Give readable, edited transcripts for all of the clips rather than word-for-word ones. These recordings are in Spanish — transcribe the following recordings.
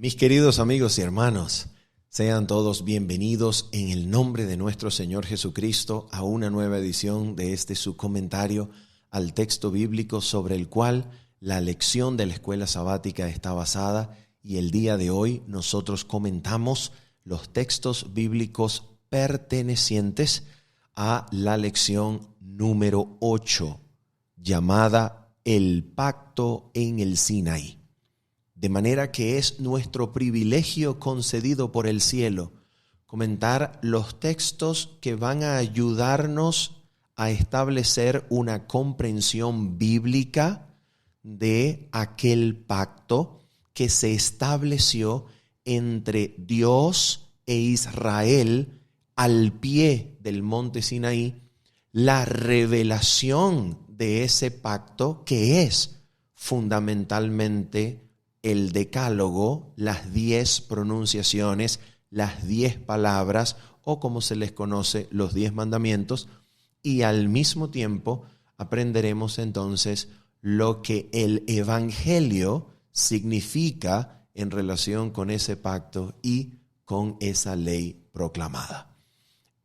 Mis queridos amigos y hermanos, sean todos bienvenidos en el nombre de nuestro Señor Jesucristo a una nueva edición de su comentario al texto bíblico sobre el cual la lección de la escuela sabática está basada, y el día de hoy nosotros comentamos los textos bíblicos pertenecientes a la lección número 8, llamada El Pacto en el Sinaí. De manera que es nuestro privilegio concedido por el cielo comentar los textos que van a ayudarnos a establecer una comprensión bíblica de aquel pacto que se estableció entre Dios e Israel al pie del monte Sinaí, la revelación de ese pacto que es fundamentalmente el decálogo, las 10 pronunciaciones, las 10 palabras, o como se les conoce, los 10 mandamientos, y al mismo tiempo aprenderemos entonces lo que el evangelio significa en relación con ese pacto y con esa ley proclamada.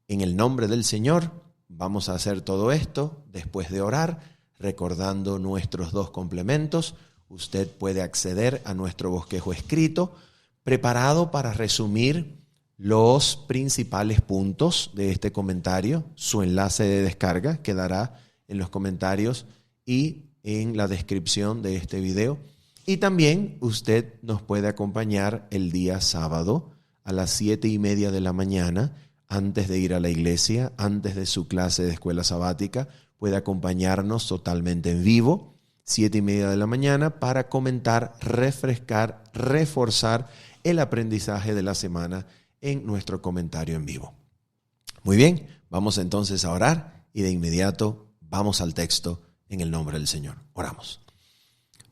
En el nombre del Señor vamos a hacer todo esto después de orar, recordando nuestros 2 complementos. Usted puede acceder a nuestro bosquejo escrito, preparado para resumir los principales puntos de este comentario. Su enlace de descarga quedará en los comentarios y en la descripción de este video. Y también usted nos puede acompañar el día sábado a las 7:30 de la mañana, antes de ir a la iglesia, antes de su clase de escuela sabática. Puede acompañarnos totalmente en vivo, 7:30 de la mañana, para comentar, refrescar, reforzar el aprendizaje de la semana en nuestro comentario en vivo. Muy bien, vamos entonces a orar y de inmediato vamos al texto en el nombre del Señor. Oramos.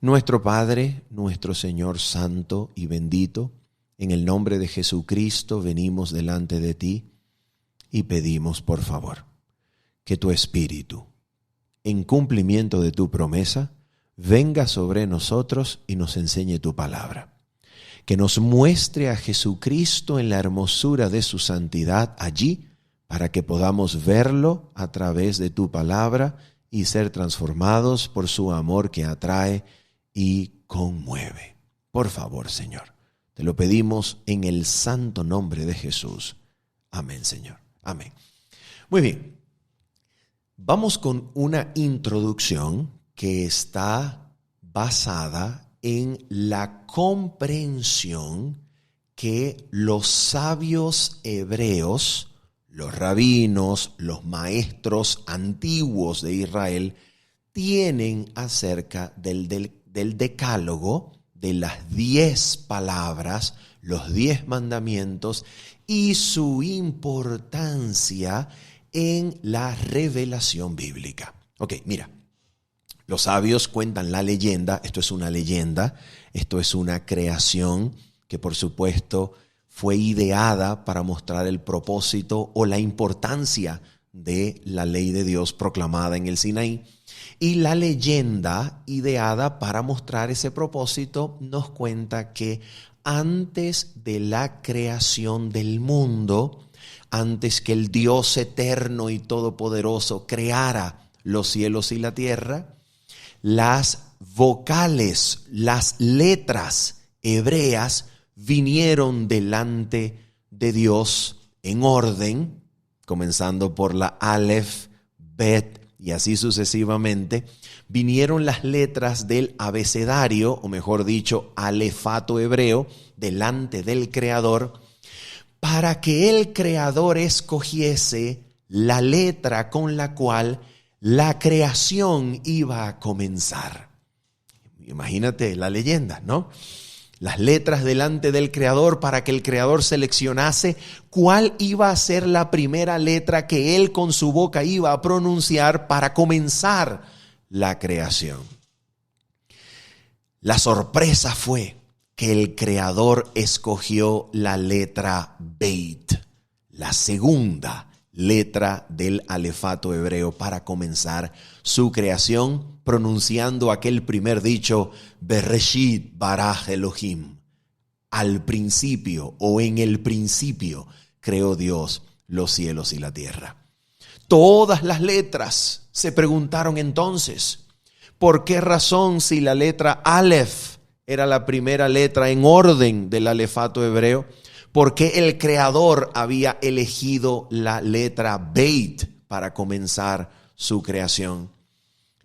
Nuestro Padre, nuestro Señor santo y bendito, en el nombre de Jesucristo venimos delante de ti y pedimos, por favor, que tu Espíritu, en cumplimiento de tu promesa, venga sobre nosotros y nos enseñe tu palabra. Que nos muestre a Jesucristo en la hermosura de su santidad allí, para que podamos verlo a través de tu palabra y ser transformados por su amor que atrae y conmueve. Por favor, Señor, te lo pedimos en el santo nombre de Jesús. Amén, Señor. Amén. Muy bien. Vamos con una introducción que está basada en la comprensión que los sabios hebreos, los rabinos, los maestros antiguos de Israel, tienen acerca del decálogo, de las 10 palabras, los 10 mandamientos y su importancia en la revelación bíblica. Ok, mira. Los sabios cuentan la leyenda, esto es una leyenda, esto es una creación que por supuesto fue ideada para mostrar el propósito o la importancia de la ley de Dios proclamada en el Sinaí. Y la leyenda ideada para mostrar ese propósito nos cuenta que antes de la creación del mundo, antes que el Dios eterno y todopoderoso creara los cielos y la tierra, las vocales, las letras hebreas vinieron delante de Dios en orden, comenzando por la Aleph, Bet y así sucesivamente. Vinieron las letras del abecedario, o mejor dicho, alefato hebreo, delante del Creador, para que el Creador escogiese la letra con la cual la creación iba a comenzar. Imagínate la leyenda, ¿no? Las letras delante del Creador para que el Creador seleccionase cuál iba a ser la primera letra que Él con su boca iba a pronunciar para comenzar la creación. La sorpresa fue que el Creador escogió la letra Beit, la segunda letra del alefato hebreo para comenzar su creación, pronunciando aquel primer dicho, Bereshit baraj Elohim. al principio o en el principio creó Dios los cielos y la tierra. Todas las letras se preguntaron entonces, ¿por qué razón si la letra Aleph era la primera letra en orden del alefato hebreo? ¿Por qué el Creador había elegido la letra Beit para comenzar su creación?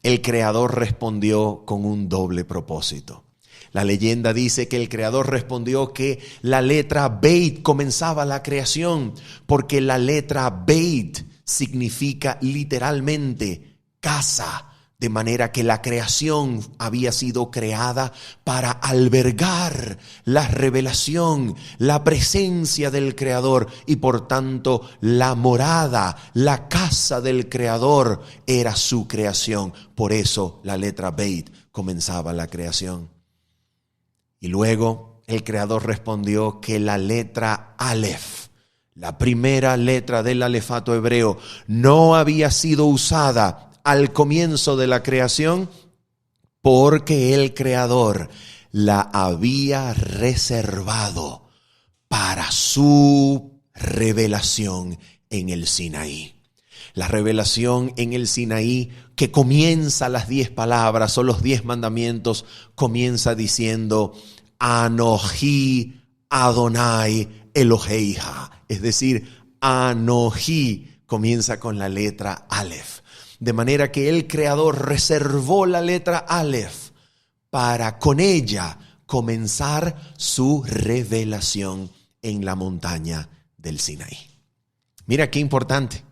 El Creador respondió con un doble propósito. La leyenda dice que el Creador respondió que la letra Beit comenzaba la creación porque la letra Beit significa literalmente casa, de manera que la creación había sido creada para albergar la revelación, la presencia del Creador y por tanto la morada, la casa del Creador era su creación. Por eso la letra Beit comenzaba la creación. Y luego el Creador respondió que la letra Aleph, la primera letra del alefato hebreo, no había sido usada al comienzo de la creación porque el Creador la había reservado para su revelación en el Sinaí. La revelación en el Sinaí que comienza las 10 palabras o los 10 mandamientos, comienza diciendo Anoji Adonai Eloheija. Es decir, Anoji comienza con la letra Aleph. De manera que el Creador reservó la letra Aleph para con ella comenzar su revelación en la montaña del Sinaí. Mira qué importante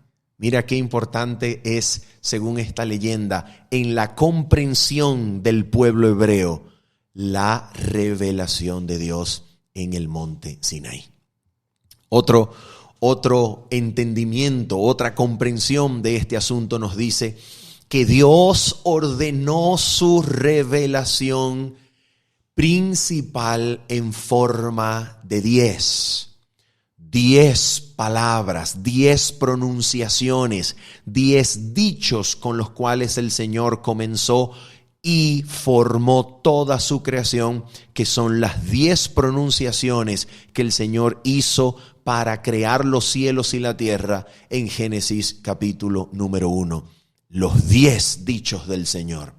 es, según esta leyenda, en la comprensión del pueblo hebreo, la revelación de Dios en el monte Sinaí. Otro entendimiento, otra comprensión de este asunto nos dice que Dios ordenó su revelación principal en forma de 10 palabras, 10 pronunciaciones, 10 dichos con los cuales el Señor comenzó y formó toda su creación, que son las 10 pronunciaciones que el Señor hizo para crear los cielos y la tierra en Génesis capítulo número 1. Los 10 dichos del Señor.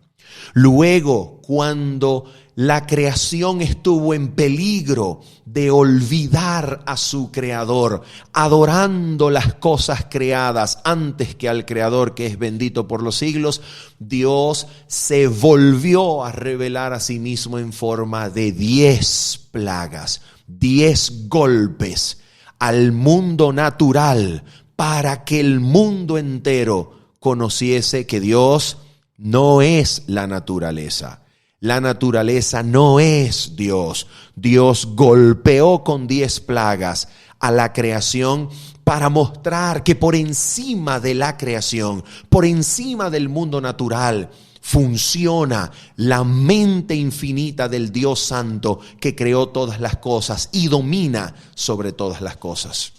Luego, cuando la creación estuvo en peligro de olvidar a su Creador, adorando las cosas creadas antes que al Creador que es bendito por los siglos, Dios se volvió a revelar a sí mismo en forma de 10 plagas, 10 golpes al mundo natural para que el mundo entero conociese que Dios no es la naturaleza. La naturaleza no es Dios. Dios golpeó con 10 plagas a la creación para mostrar que por encima de la creación, por encima del mundo natural, funciona la mente infinita del Dios Santo que creó todas las cosas y domina sobre todas las cosas.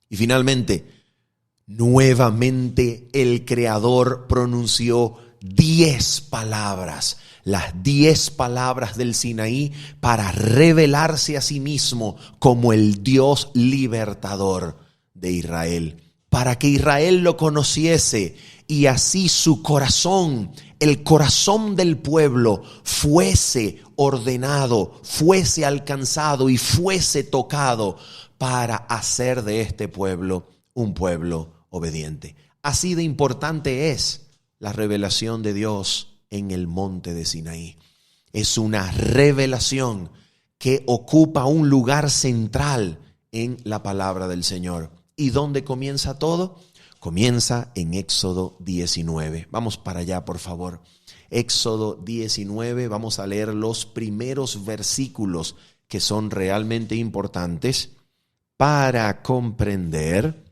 Y finalmente, nuevamente el Creador pronunció 10 palabras, las 10 palabras del Sinaí para revelarse a sí mismo como el Dios libertador de Israel, para que Israel lo conociese y así su corazón, el corazón del pueblo, fuese ordenado, fuese alcanzado y fuese tocado para hacer de este pueblo un pueblo obediente. Así de importante es la revelación de Dios en el monte de Sinaí. Es una revelación que ocupa un lugar central en la palabra del Señor. ¿Y dónde comienza todo? Comienza en Éxodo 19. Vamos para allá, por favor. Éxodo 19, vamos a leer los primeros versículos que son realmente importantes para comprender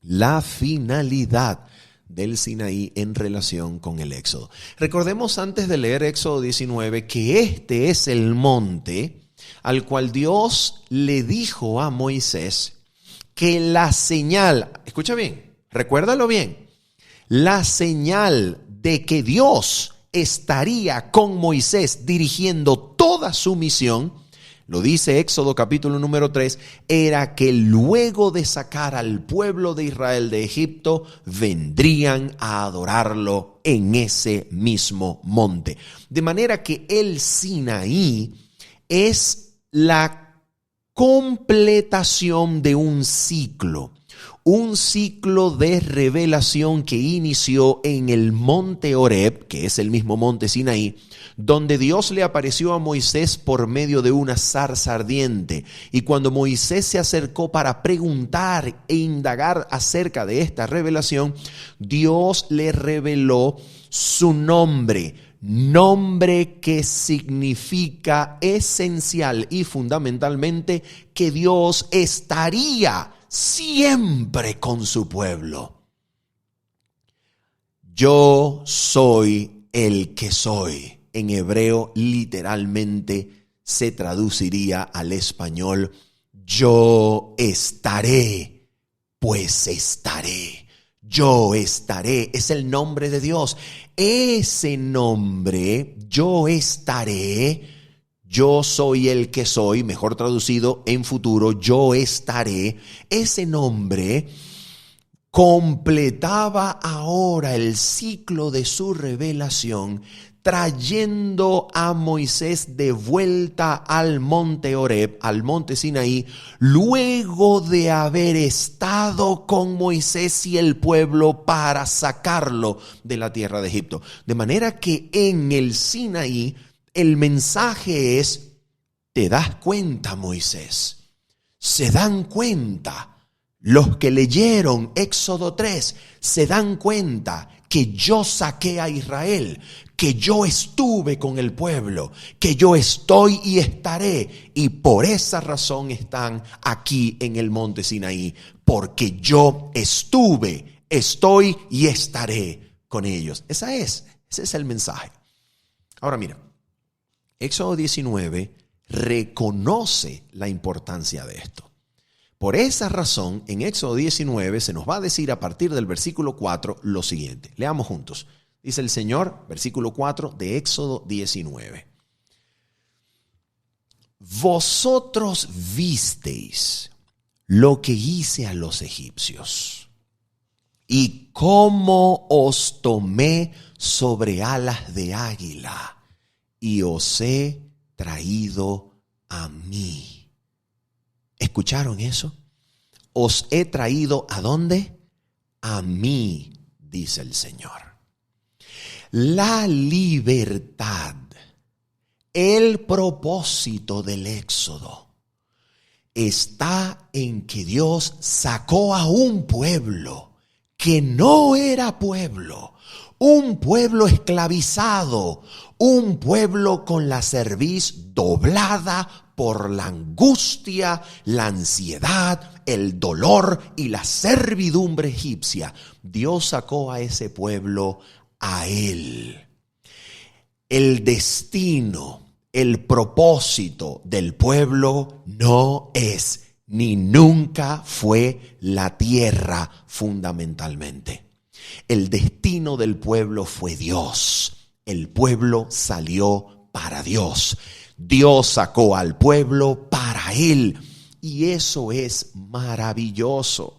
la finalidad del Sinaí en relación con el Éxodo. Recordemos antes de leer Éxodo 19 que este es el monte al cual Dios le dijo a Moisés que la señal, escucha bien, recuérdalo bien, la señal de que Dios estaría con Moisés dirigiendo toda su misión, lo dice Éxodo capítulo número 3, era que luego de sacar al pueblo de Israel de Egipto, vendrían a adorarlo en ese mismo monte. De manera que el Sinaí es la completación de un ciclo de revelación que inició en el monte Horeb, que es el mismo monte Sinaí, donde Dios le apareció a Moisés por medio de una zarza ardiente. Y cuando Moisés se acercó para preguntar e indagar acerca de esta revelación, Dios le reveló su nombre que significa esencial y fundamentalmente que Dios estaría siempre con su pueblo. Yo soy el que soy. En hebreo literalmente se traduciría al español: yo estaré, pues estaré. Yo estaré, es el nombre de Dios. Ese nombre, yo estaré, yo soy el que soy, mejor traducido en futuro, yo estaré. Ese nombre completaba ahora el ciclo de su revelación, trayendo a Moisés de vuelta al monte Horeb, al monte Sinaí, luego de haber estado con Moisés y el pueblo para sacarlo de la tierra de Egipto. De manera que en el Sinaí el mensaje es: ¿te das cuenta, Moisés? ¿Se dan cuenta? Los que leyeron Éxodo 3 se dan cuenta que yo saqué a Israel, que yo estuve con el pueblo, que yo estoy y estaré, y por esa razón están aquí en el monte Sinaí, porque yo estuve, estoy y estaré con ellos. Ese es el mensaje. Ahora mira, Éxodo 19 reconoce la importancia de esto. Por esa razón, en Éxodo 19 se nos va a decir a partir del versículo 4 lo siguiente. Leamos juntos. Dice el Señor, versículo 4 de Éxodo 19. Vosotros visteis lo que hice a los egipcios y cómo os tomé sobre alas de águila y os he traído a mí. ¿Escucharon eso? Os he traído ¿a dónde? A mí, dice el Señor. La libertad, el propósito del Éxodo, está en que Dios sacó a un pueblo que no era pueblo, un pueblo esclavizado, un pueblo con la cerviz doblada por la angustia, la ansiedad, el dolor y la servidumbre egipcia. Dios sacó a ese pueblo a él. El destino, el propósito del pueblo no es ni nunca fue la tierra fundamentalmente. El destino del pueblo fue Dios. El pueblo salió para Dios. Dios sacó al pueblo para Él. Y eso es maravilloso.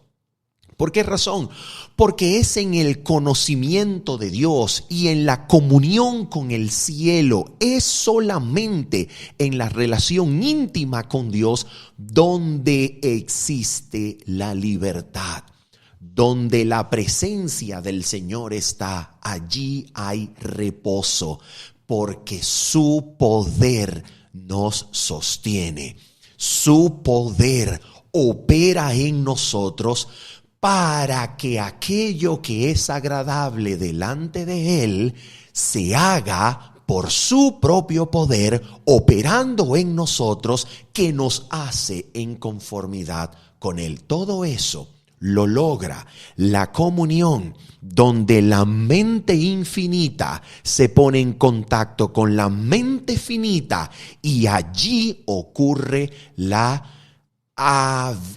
¿Por qué razón? Porque es en el conocimiento de Dios y en la comunión con el cielo, es solamente en la relación íntima con Dios donde existe la libertad. Donde la presencia del Señor está, allí hay reposo, porque su poder nos sostiene. Su poder opera en nosotros para que aquello que es agradable delante de Él se haga por su propio poder, operando en nosotros, que nos hace en conformidad con Él. Todo eso lo logra la comunión, donde la mente infinita se pone en contacto con la mente finita, y allí ocurre la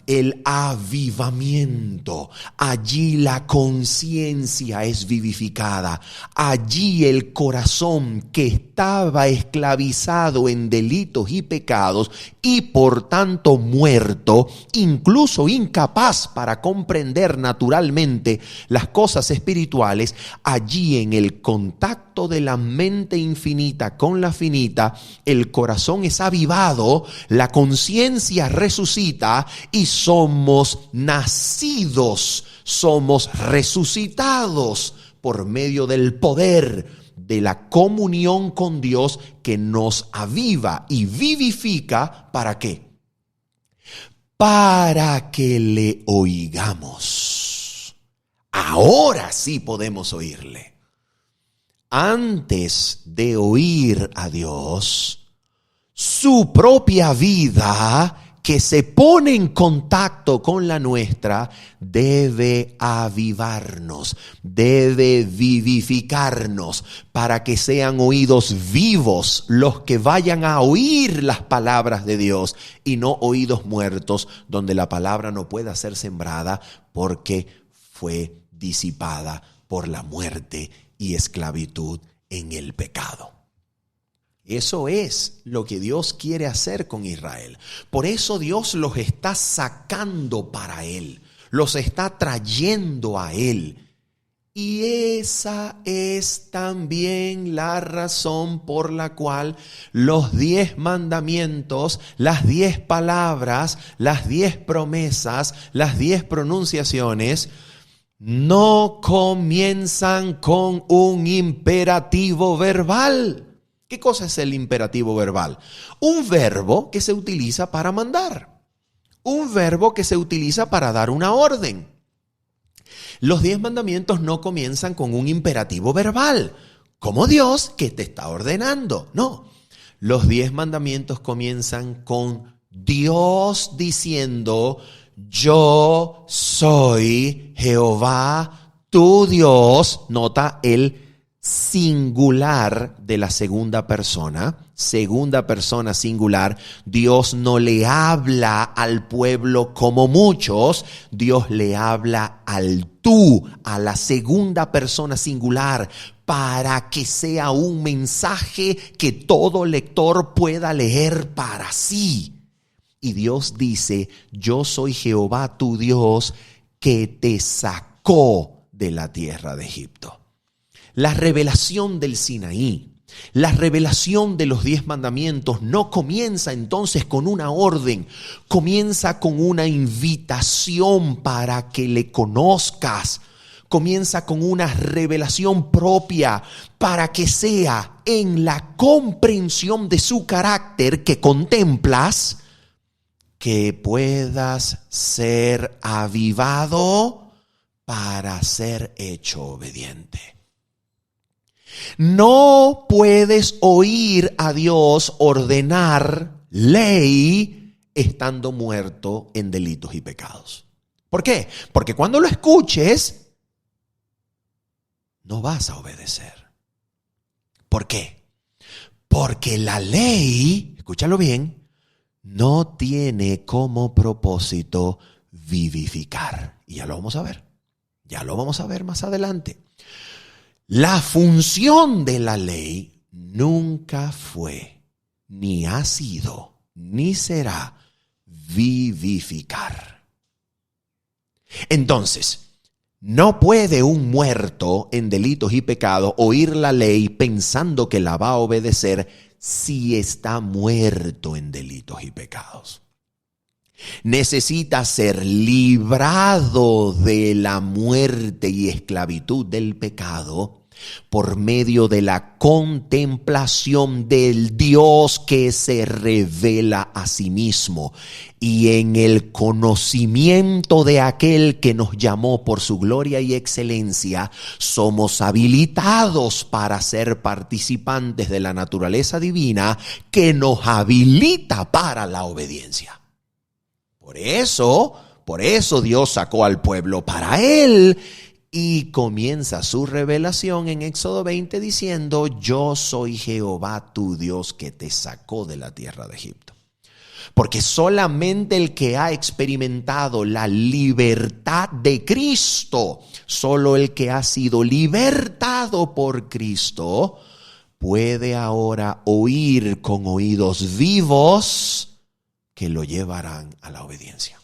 el avivamiento. Allí la conciencia es vivificada. Allí el corazón que estaba esclavizado en delitos y pecados y por tanto muerto, incluso incapaz para comprender naturalmente las cosas espirituales, allí en el contacto de la mente infinita con la finita, el corazón es avivado, la conciencia resucita y somos nacidos, somos resucitados por medio del poder de la comunión con Dios que nos aviva y vivifica. ¿Para qué? Para que le oigamos. Ahora sí podemos oírle. Antes de oír a Dios, su propia vida que se pone en contacto con la nuestra, debe avivarnos, debe vivificarnos, para que sean oídos vivos los que vayan a oír las palabras de Dios y no oídos muertos donde la palabra no pueda ser sembrada porque fue disipada por la muerte y esclavitud en el pecado. Eso es lo que Dios quiere hacer con Israel. Por eso Dios los está sacando para Él, los está trayendo a Él. Y esa es también la razón por la cual los 10 mandamientos, las 10 palabras, las 10 promesas, las 10 pronunciaciones no comienzan con un imperativo verbal. ¿Qué cosa es el imperativo verbal? Un verbo que se utiliza para mandar. Un verbo que se utiliza para dar una orden. Los 10 mandamientos no comienzan con un imperativo verbal, como Dios que te está ordenando. No, los 10 mandamientos comienzan con Dios diciendo: yo soy Jehová tu Dios. Nota el singular de la segunda persona singular. Dios no le habla al pueblo como muchos, Dios le habla al tú, a la segunda persona singular, para que sea un mensaje que todo lector pueda leer para sí. Y Dios dice: yo soy Jehová tu Dios que te sacó de la tierra de Egipto. La revelación del Sinaí, la revelación de los 10 mandamientos no comienza entonces con una orden, comienza con una invitación para que le conozcas, comienza con una revelación propia para que sea en la comprensión de su carácter que contemplas, que puedas ser avivado para ser hecho obediente. No puedes oír a Dios ordenar ley estando muerto en delitos y pecados. ¿Por qué? Porque cuando lo escuches, no vas a obedecer. ¿Por qué? Porque la ley, escúchalo bien, no tiene como propósito vivificar. Y ya lo vamos a ver. Ya lo vamos a ver más adelante. La función de la ley nunca fue, ni ha sido, ni será vivificar. Entonces, no puede un muerto en delitos y pecados oír la ley pensando que la va a obedecer si está muerto en delitos y pecados. Necesita ser librado de la muerte y esclavitud del pecado por medio de la contemplación del Dios que se revela a sí mismo y en el conocimiento de aquel que nos llamó por su gloria y excelencia. Somos habilitados para ser participantes de la naturaleza divina que nos habilita para la obediencia. Por eso Dios sacó al pueblo para Él y comienza su revelación en Éxodo 20 diciendo: yo soy Jehová tu Dios que te sacó de la tierra de Egipto. Porque solamente el que ha experimentado la libertad de Cristo, solo el que ha sido libertado por Cristo, puede ahora oír con oídos vivos que lo llevarán a la obediencia.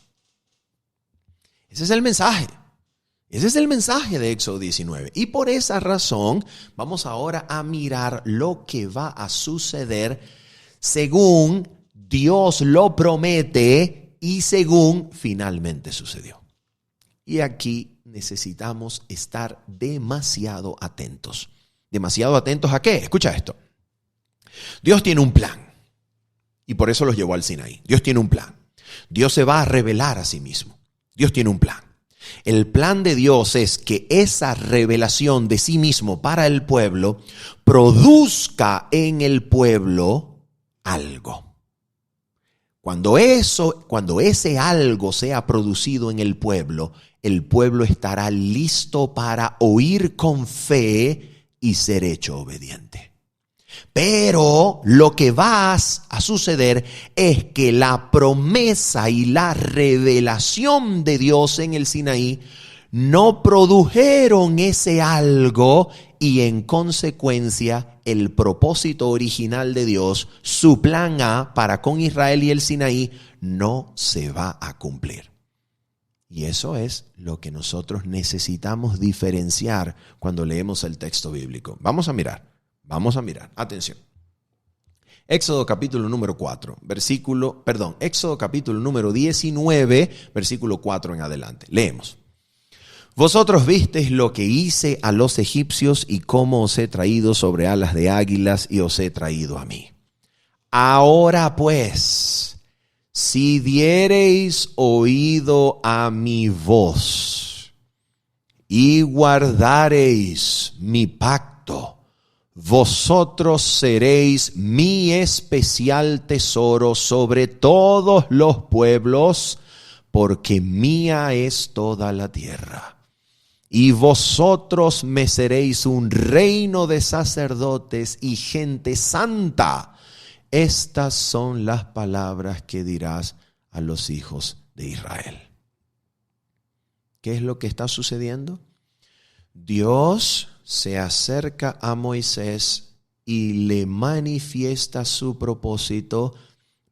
Ese es el mensaje. Ese es el mensaje de Éxodo 19. Y por esa razón vamos ahora a mirar lo que va a suceder según Dios lo promete y según finalmente sucedió. Y aquí necesitamos estar demasiado atentos. ¿Demasiado atentos a qué? Escucha esto. Dios tiene un plan y por eso los llevó al Sinaí. Dios tiene un plan. Dios se va a revelar a sí mismo. Dios tiene un plan. El plan de Dios es que esa revelación de sí mismo para el pueblo produzca en el pueblo algo. Cuando ese algo sea producido en el pueblo estará listo para oír con fe y ser hecho obediente. Pero lo que va a suceder es que la promesa y la revelación de Dios en el Sinaí no produjeron ese algo y en consecuencia el propósito original de Dios, su plan A para con Israel y el Sinaí, no se va a cumplir. Y eso es lo que nosotros necesitamos diferenciar cuando leemos el texto bíblico. Vamos a mirar. Atención. Éxodo capítulo número 4, Éxodo capítulo número 19, versículo 4 en adelante. Leemos. Vosotros visteis lo que hice a los egipcios y cómo os he traído sobre alas de águilas y os he traído a mí. Ahora pues, si diereis oído a mi voz y guardareis mi pacto, vosotros seréis mi especial tesoro sobre todos los pueblos, porque mía es toda la tierra. Y vosotros me seréis un reino de sacerdotes y gente santa. Estas son las palabras que dirás a los hijos de Israel. ¿Qué es lo que está sucediendo? Dios se acerca a Moisés y le manifiesta su propósito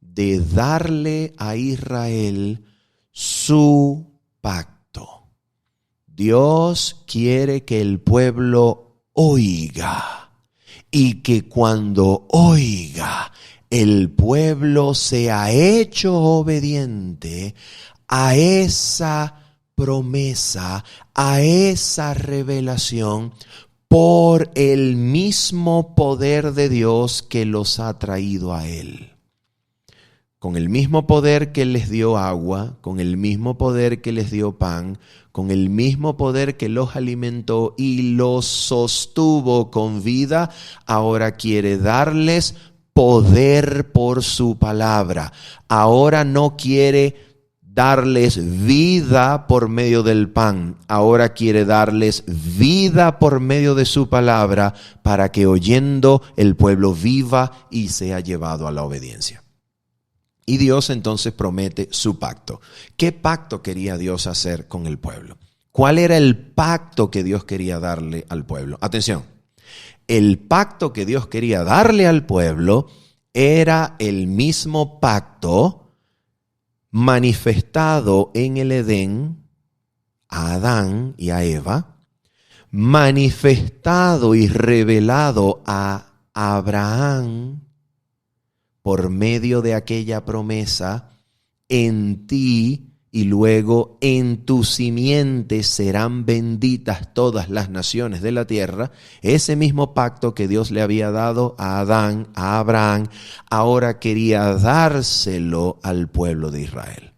de darle a Israel su pacto. Dios quiere que el pueblo oiga y que cuando oiga el pueblo sea hecho obediente a esa promesa, a esa revelación por el mismo poder de Dios que los ha traído a Él. Con el mismo poder que les dio agua, con el mismo poder que les dio pan, con el mismo poder que los alimentó y los sostuvo con vida, ahora quiere darles poder por su palabra. Ahora no quiere darles vida por medio del pan, ahora quiere darles vida por medio de su palabra para que oyendo el pueblo viva y sea llevado a la obediencia. Y Dios entonces promete su pacto. ¿Qué pacto quería Dios hacer con el pueblo? ¿Cuál era el pacto que Dios quería darle al pueblo? Atención, el pacto que Dios quería darle al pueblo era el mismo pacto manifestado en el Edén a Adán y a Eva, manifestado y revelado a Abraham por medio de aquella promesa, en ti y luego en tu simiente serán benditas todas las naciones de la tierra. Ese mismo pacto que Dios le había dado a Adán, a Abraham, ahora quería dárselo al pueblo de Israel.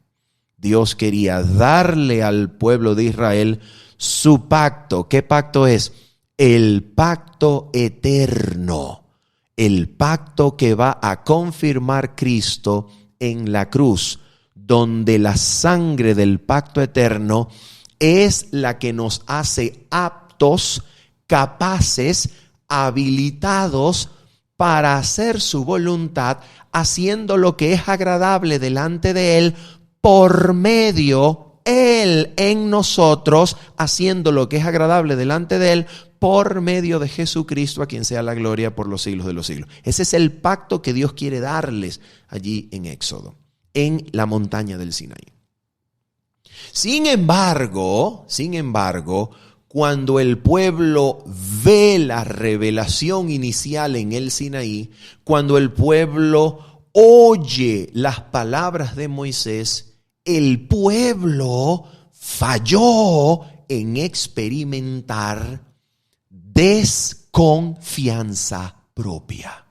Dios quería darle al pueblo de Israel su pacto. ¿Qué pacto es? El pacto eterno. El pacto que va a confirmar Cristo en la cruz, donde la sangre del pacto eterno es la que nos hace aptos, capaces, habilitados para hacer su voluntad, haciendo lo que es agradable delante de Él por medio, Él en nosotros, haciendo lo que es agradable delante de Él por medio de Jesucristo, a quien sea la gloria por los siglos de los siglos. Ese es el pacto que Dios quiere darles allí en Éxodo, en la montaña del Sinaí. Sin embargo, cuando el pueblo ve la revelación inicial en el Sinaí, cuando el pueblo oye las palabras de Moisés, el pueblo falló en experimentar desconfianza propia.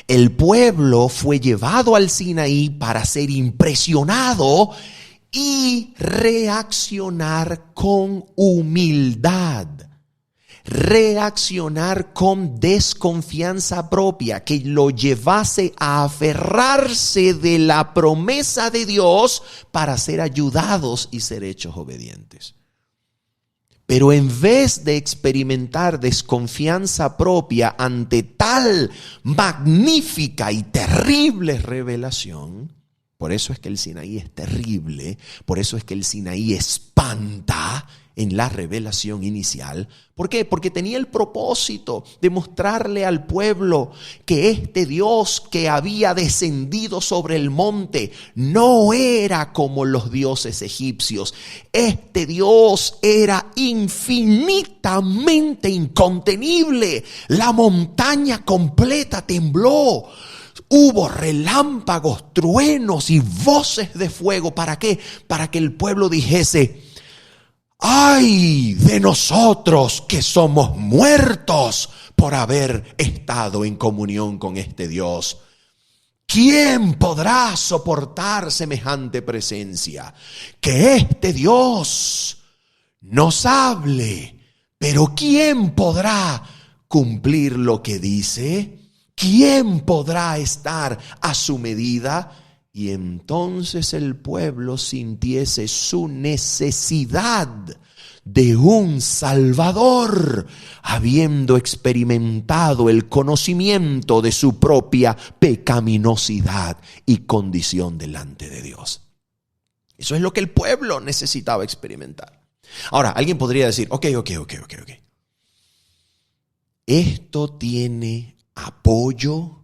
El pueblo fue llevado al Sinaí para ser impresionado y reaccionar con humildad, reaccionar con desconfianza propia, que lo llevase a aferrarse de la promesa de Dios para ser ayudados y ser hechos obedientes. Pero en vez de experimentar desconfianza propia ante tal magnífica y terrible revelación, por eso es que el Sinaí es terrible, por eso es que el Sinaí espanta en la revelación inicial. ¿Por qué? Porque tenía el propósito de mostrarle al pueblo que este Dios que había descendido sobre el monte no era como los dioses egipcios. Este Dios era infinitamente incontenible. La montaña completa tembló. Hubo relámpagos, truenos y voces de fuego. ¿Para qué? Para que el pueblo dijese: ¡ay de nosotros que somos muertos por haber estado en comunión con este Dios! ¿Quién podrá soportar semejante presencia? Que este Dios nos hable, pero ¿quién podrá cumplir lo que dice? ¿Quién podrá estar a su medida? Y entonces el pueblo sintiese su necesidad de un Salvador, habiendo experimentado el conocimiento de su propia pecaminosidad y condición delante de Dios. Eso es lo que el pueblo necesitaba experimentar. Ahora, alguien podría decir, ok. Esto tiene apoyo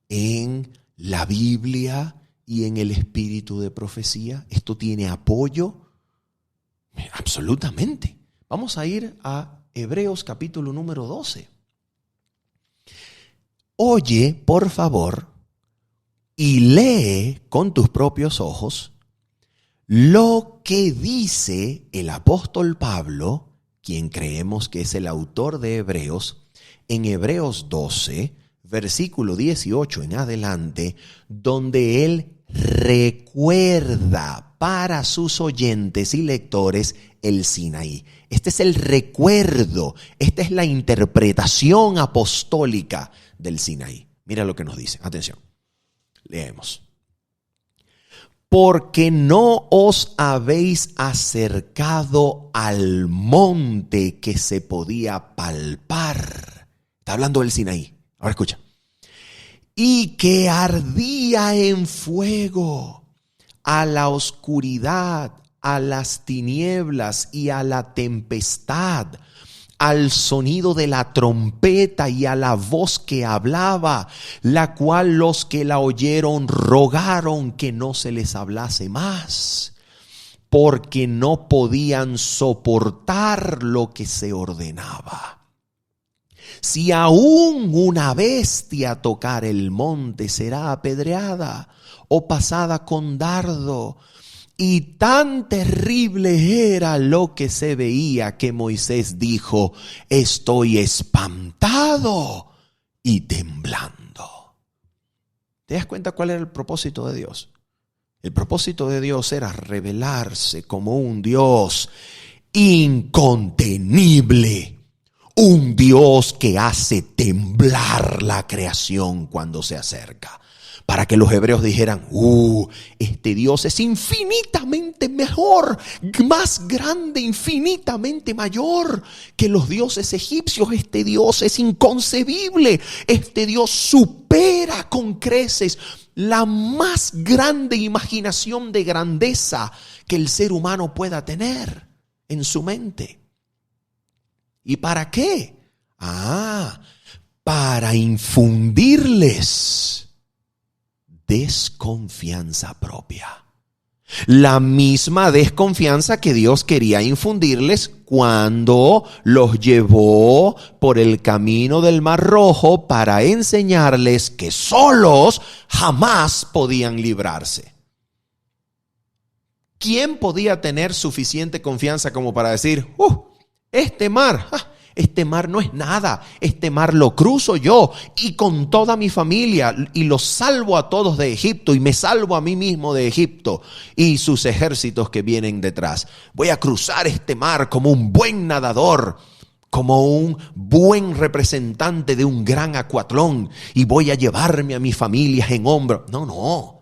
en la Biblia y en el espíritu de profecía. ¿Esto tiene apoyo? Absolutamente. Vamos a ir a Hebreos capítulo número 12. Oye, por favor, y lee con tus propios ojos lo que dice el apóstol Pablo, quien creemos que es el autor de Hebreos, en Hebreos 12, versículo 18 en adelante, donde él recuerda para sus oyentes y lectores el Sinaí. Este es el recuerdo, esta es la interpretación apostólica del Sinaí. Mira lo que nos dice, atención, leemos. Porque no os habéis acercado al monte que se podía palpar. Está hablando del Sinaí. Ahora escucha. Y que ardía en fuego, a la oscuridad, a las tinieblas y a la tempestad, al sonido de la trompeta y a la voz que hablaba, la cual los que la oyeron rogaron que no se les hablase más, porque no podían soportar lo que se ordenaba. Si aún una bestia tocar el monte, será apedreada o pasada con dardo. Y tan terrible era lo que se veía que Moisés dijo: estoy espantado y temblando. ¿Te das cuenta cuál era el propósito de Dios? El propósito de Dios era revelarse como un Dios incontenible. Un Dios que hace temblar la creación cuando se acerca. Para que los hebreos dijeran, este Dios es infinitamente infinitamente mejor, más grande, infinitamente mayor que los dioses egipcios. Este Dios es inconcebible. Este Dios supera con creces la más grande imaginación de grandeza que el ser humano pueda tener en su mente. ¿Y para qué? Para infundirles desconfianza propia. La misma desconfianza que Dios quería infundirles cuando los llevó por el camino del Mar Rojo para enseñarles que solos jamás podían librarse. ¿Quién podía tener suficiente confianza como para decir, este mar no es nada, este mar lo cruzo yo y con toda mi familia y los salvo a todos de Egipto y me salvo a mí mismo de Egipto y sus ejércitos que vienen detrás? Voy a cruzar este mar como un buen nadador, como un buen representante de un gran acuatlón y voy a llevarme a mi familia en hombro. No.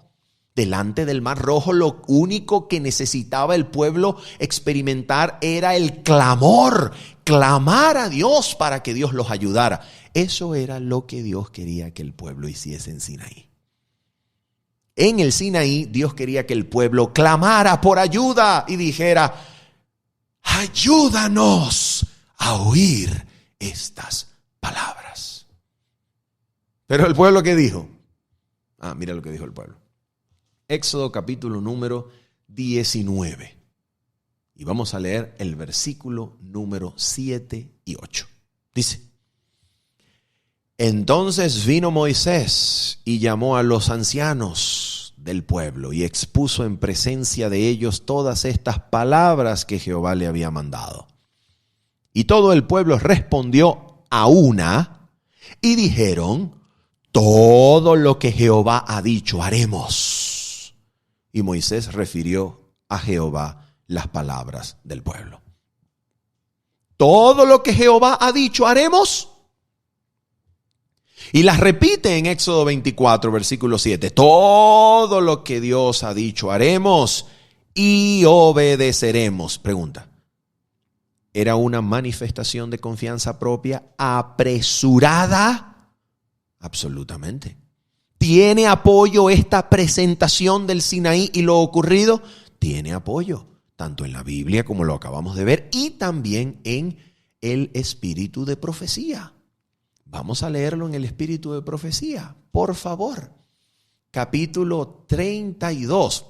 Delante del Mar Rojo, lo único que necesitaba el pueblo experimentar era el clamar a Dios para que Dios los ayudara. Eso era lo que Dios quería que el pueblo hiciese en Sinaí. En el Sinaí, Dios quería que el pueblo clamara por ayuda y dijera, ayúdanos a oír estas palabras. Pero el pueblo, ¿qué dijo? Mira lo que dijo el pueblo. Éxodo capítulo número 19. Y vamos a leer el versículo número 7 y 8. Dice: Entonces vino Moisés y llamó a los ancianos del pueblo y expuso en presencia de ellos todas estas palabras que Jehová le había mandado. Y todo el pueblo respondió a una y dijeron: todo lo que Jehová ha dicho haremos. Y Moisés refirió a Jehová las palabras del pueblo. Todo lo que Jehová ha dicho haremos. Y las repite en Éxodo 24, versículo 7. Todo lo que Dios ha dicho haremos y obedeceremos. Pregunta: ¿era una manifestación de confianza propia apresurada? Absolutamente. ¿Tiene apoyo esta presentación del Sinaí y lo ocurrido? Tiene apoyo, tanto en la Biblia como lo acabamos de ver y también en el espíritu de profecía. Vamos a leerlo en el espíritu de profecía, por favor. Capítulo 32.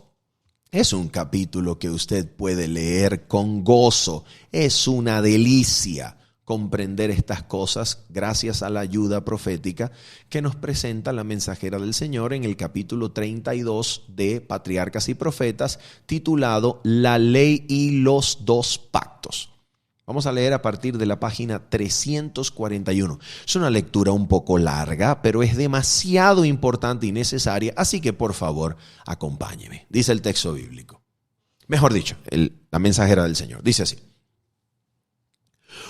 Es un capítulo que usted puede leer con gozo. Es una delicia comprender estas cosas gracias a la ayuda profética que nos presenta la mensajera del Señor en el capítulo 32 de Patriarcas y Profetas, titulado La Ley y los Dos Pactos. Vamos a leer a partir de la página 341. Es una lectura un poco larga, pero es demasiado importante y necesaria, así que por favor, acompáñeme. Dice el texto bíblico. Mejor dicho, la mensajera del Señor. Dice así: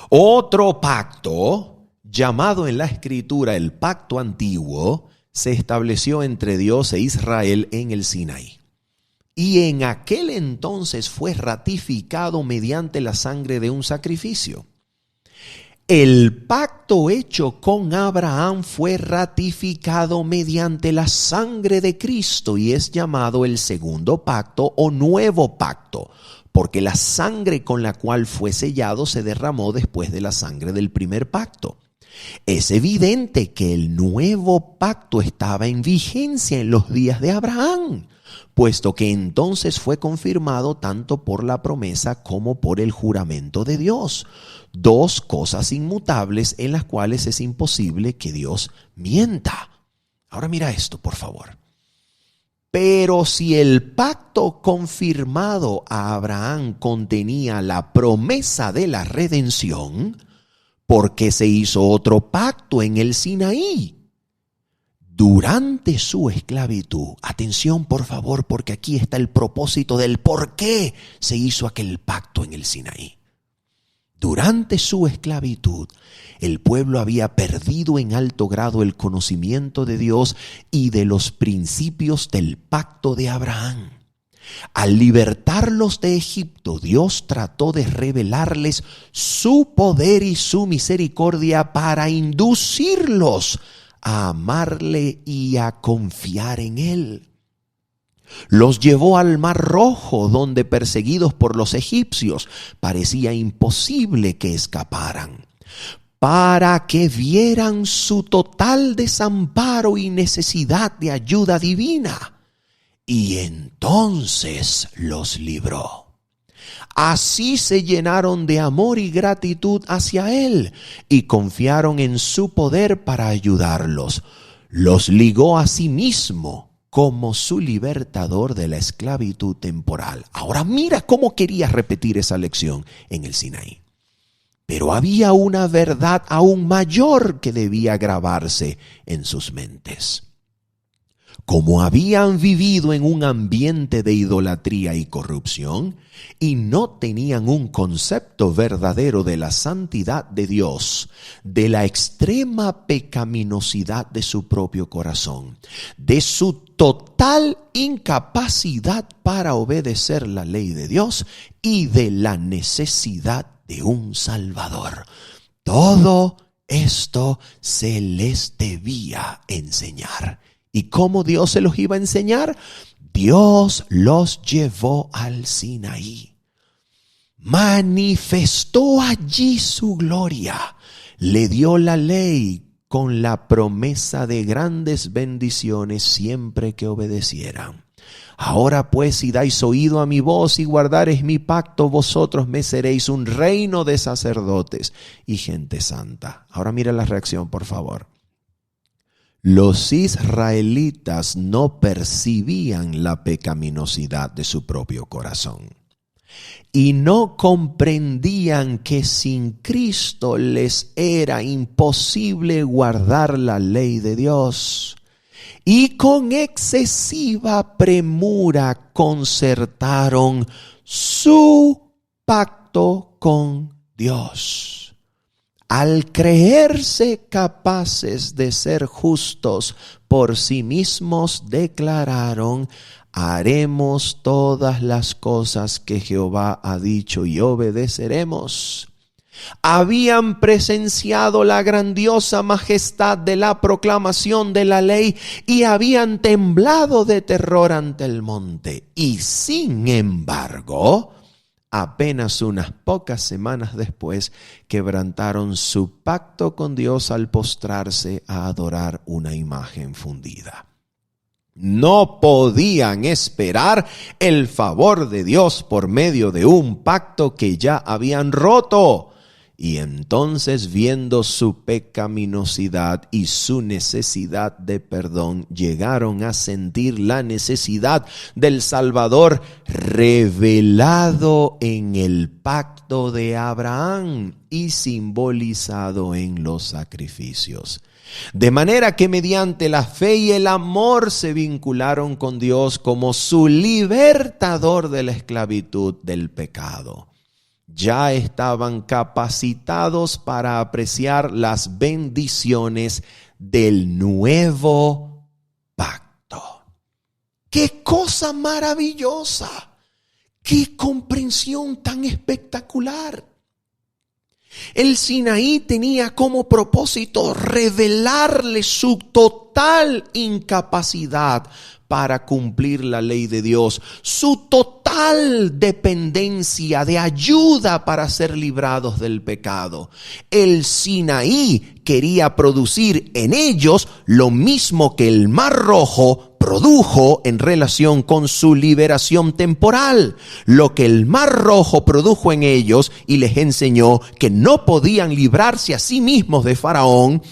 Otro pacto, llamado en la Escritura el pacto antiguo, se estableció entre Dios e Israel en el Sinaí. Y en aquel entonces fue ratificado mediante la sangre de un sacrificio. El pacto hecho con Abraham fue ratificado mediante la sangre de Cristo y es llamado el segundo pacto o nuevo pacto, porque la sangre con la cual fue sellado se derramó después de la sangre del primer pacto. Es evidente que el nuevo pacto estaba en vigencia en los días de Abraham, puesto que entonces fue confirmado tanto por la promesa como por el juramento de Dios. Dos cosas inmutables en las cuales es imposible que Dios mienta. Ahora mira esto, por favor. Pero si el pacto confirmado a Abraham contenía la promesa de la redención, ¿por qué se hizo otro pacto en el Sinaí? Durante su esclavitud, atención por favor, porque aquí está el propósito del por qué se hizo aquel pacto en el Sinaí. Durante su esclavitud, el pueblo había perdido en alto grado el conocimiento de Dios y de los principios del pacto de Abraham. Al libertarlos de Egipto, Dios trató de revelarles su poder y su misericordia para inducirlos a amarle y a confiar en Él. Los llevó al Mar Rojo, donde perseguidos por los egipcios parecía imposible que escaparan, para que vieran su total desamparo y necesidad de ayuda divina. Y entonces los libró. Así se llenaron de amor y gratitud hacia Él y confiaron en su poder para ayudarlos. Los ligó a sí mismo como su libertador de la esclavitud temporal. Ahora mira cómo quería repetir esa lección en el Sinaí. Pero había una verdad aún mayor que debía grabarse en sus mentes. Como habían vivido en un ambiente de idolatría y corrupción y no tenían un concepto verdadero de la santidad de Dios, de la extrema pecaminosidad de su propio corazón, de su total incapacidad para obedecer la ley de Dios y de la necesidad de un Salvador. Todo esto se les debía enseñar. ¿Y cómo Dios se los iba a enseñar? Dios los llevó al Sinaí. Manifestó allí su gloria. Le dio la ley con la promesa de grandes bendiciones siempre que obedecieran. Ahora pues, si dais oído a mi voz y guardareis mi pacto, vosotros me seréis un reino de sacerdotes y gente santa. Ahora mira la reacción, por favor. Los israelitas no percibían la pecaminosidad de su propio corazón y no comprendían que sin Cristo les era imposible guardar la ley de Dios. Y con excesiva premura concertaron su pacto con Dios. Al creerse capaces de ser justos por sí mismos, declararon: haremos todas las cosas que Jehová ha dicho y obedeceremos. Habían presenciado la grandiosa majestad de la proclamación de la ley y habían temblado de terror ante el monte. Y sin embargo, apenas unas pocas semanas después, quebrantaron su pacto con Dios al postrarse a adorar una imagen fundida. No podían esperar el favor de Dios por medio de un pacto que ya habían roto. Y entonces, viendo su pecaminosidad y su necesidad de perdón, llegaron a sentir la necesidad del Salvador revelado en el pacto de Abraham y simbolizado en los sacrificios. De manera que mediante la fe y el amor se vincularon con Dios como su libertador de la esclavitud del pecado. Ya estaban capacitados para apreciar las bendiciones del nuevo pacto. ¡Qué cosa maravillosa! ¡Qué comprensión tan espectacular! El Sinaí tenía como propósito revelarle su total incapacidad para cumplir la ley de Dios, su total dependencia de ayuda para ser librados del pecado. El Sinaí quería producir en ellos lo mismo que el Mar Rojo produjo en relación con su liberación temporal. Lo que el Mar Rojo produjo en ellos y les enseñó que no podían librarse a sí mismos de Faraón,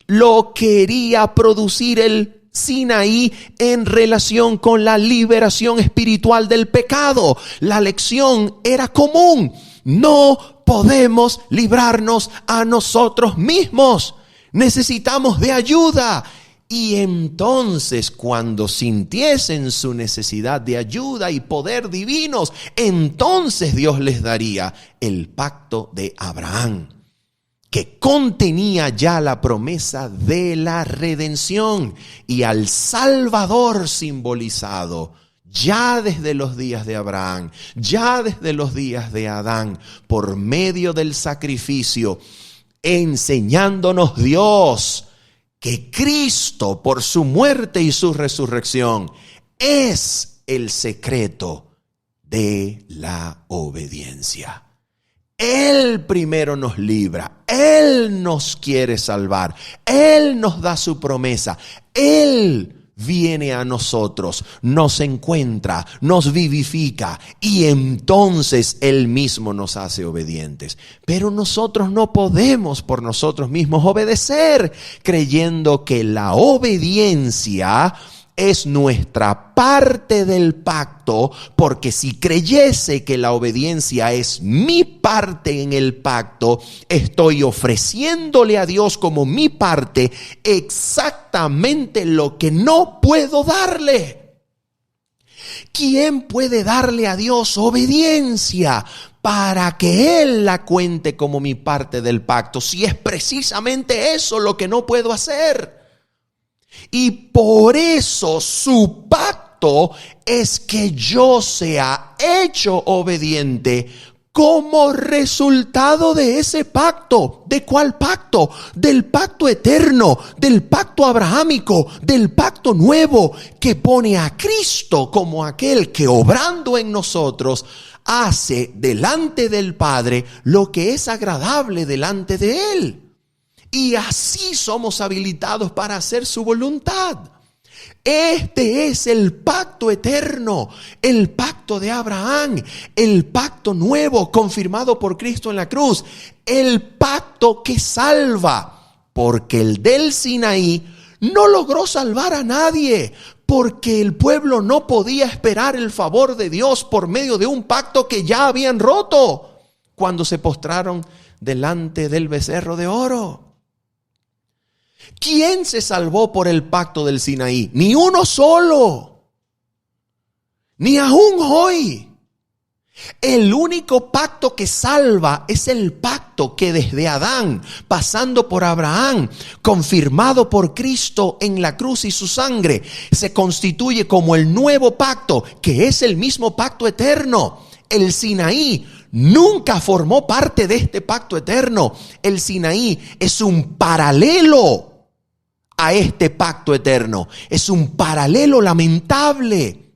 lo quería producir el Sinaí en relación con la liberación espiritual del pecado. La lección era común: no podemos librarnos a nosotros mismos, necesitamos de ayuda. Y entonces, cuando sintiesen su necesidad de ayuda y poder divinos, entonces Dios les daría el pacto de Abraham, que contenía ya la promesa de la redención, y al Salvador simbolizado ya desde los días de Abraham, ya desde los días de Adán, por medio del sacrificio, enseñándonos Dios que Cristo, por su muerte y su resurrección, es el secreto de la obediencia. Él primero nos libra, Él nos quiere salvar, Él nos da su promesa, Él viene a nosotros, nos encuentra, nos vivifica y entonces Él mismo nos hace obedientes. Pero nosotros no podemos por nosotros mismos obedecer, creyendo que la obediencia es nuestra parte del pacto, porque si creyese que la obediencia es mi parte en el pacto, estoy ofreciéndole a Dios como mi parte exactamente lo que no puedo darle. ¿Quién puede darle a Dios obediencia para que Él la cuente como mi parte del pacto, si es precisamente eso lo que no puedo hacer? Y por eso su pacto es que yo sea hecho obediente como resultado de ese pacto. ¿De cuál pacto? Del pacto eterno, del pacto abrahámico, del pacto nuevo que pone a Cristo como aquel que obrando en nosotros hace delante del Padre lo que es agradable delante de Él. Y así somos habilitados para hacer su voluntad. Este es el pacto eterno, el pacto de Abraham, el pacto nuevo confirmado por Cristo en la cruz, el pacto que salva, porque el del Sinaí no logró salvar a nadie, porque el pueblo no podía esperar el favor de Dios por medio de un pacto que ya habían roto cuando se postraron delante del becerro de oro. ¿Quién se salvó por el pacto del Sinaí? Ni uno solo. Ni aún hoy. El único pacto que salva es el pacto que desde Adán, pasando por Abraham, confirmado por Cristo en la cruz y su sangre, se constituye como el nuevo pacto, que es el mismo pacto eterno. El Sinaí nunca formó parte de este pacto eterno. El Sinaí es un paralelo a este pacto eterno. Es un paralelo lamentable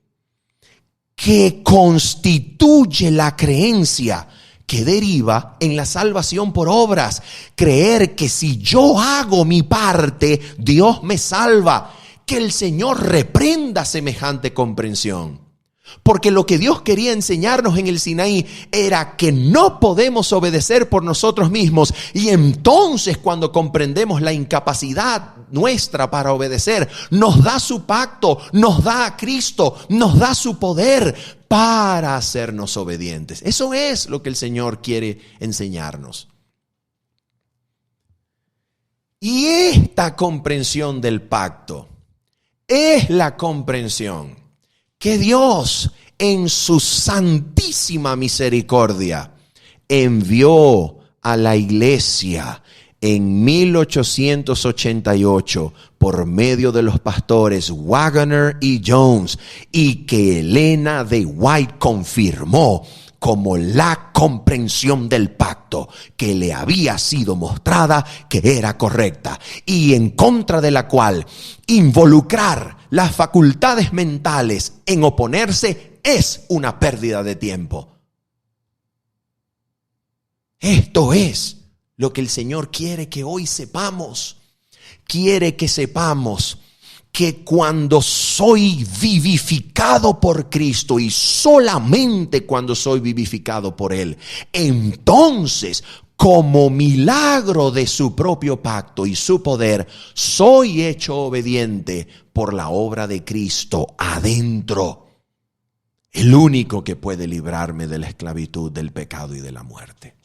que constituye la creencia que deriva en la salvación por obras. Creer que si yo hago mi parte, Dios me salva. Que el Señor reprenda semejante comprensión. Porque lo que Dios quería enseñarnos en el Sinaí era que no podemos obedecer por nosotros mismos. Y entonces cuando comprendemos la incapacidad nuestra para obedecer, nos da su pacto, nos da a Cristo, nos da su poder para hacernos obedientes. Eso es lo que el Señor quiere enseñarnos. Y esta comprensión del pacto es la comprensión que Dios en su santísima misericordia envió a la iglesia en 1888 por medio de los pastores Waggoner y Jones, y que Elena de White confirmó como la comprensión del pacto que le había sido mostrada que era correcta, y en contra de la cual involucrar las facultades mentales en oponerse es una pérdida de tiempo. Esto es lo que el Señor quiere que hoy sepamos. Quiere que sepamos que cuando soy vivificado por Cristo, y solamente cuando soy vivificado por Él, entonces, como milagro de su propio pacto y su poder, soy hecho obediente por la obra de Cristo adentro. El único que puede librarme de la esclavitud, del pecado y de la muerte.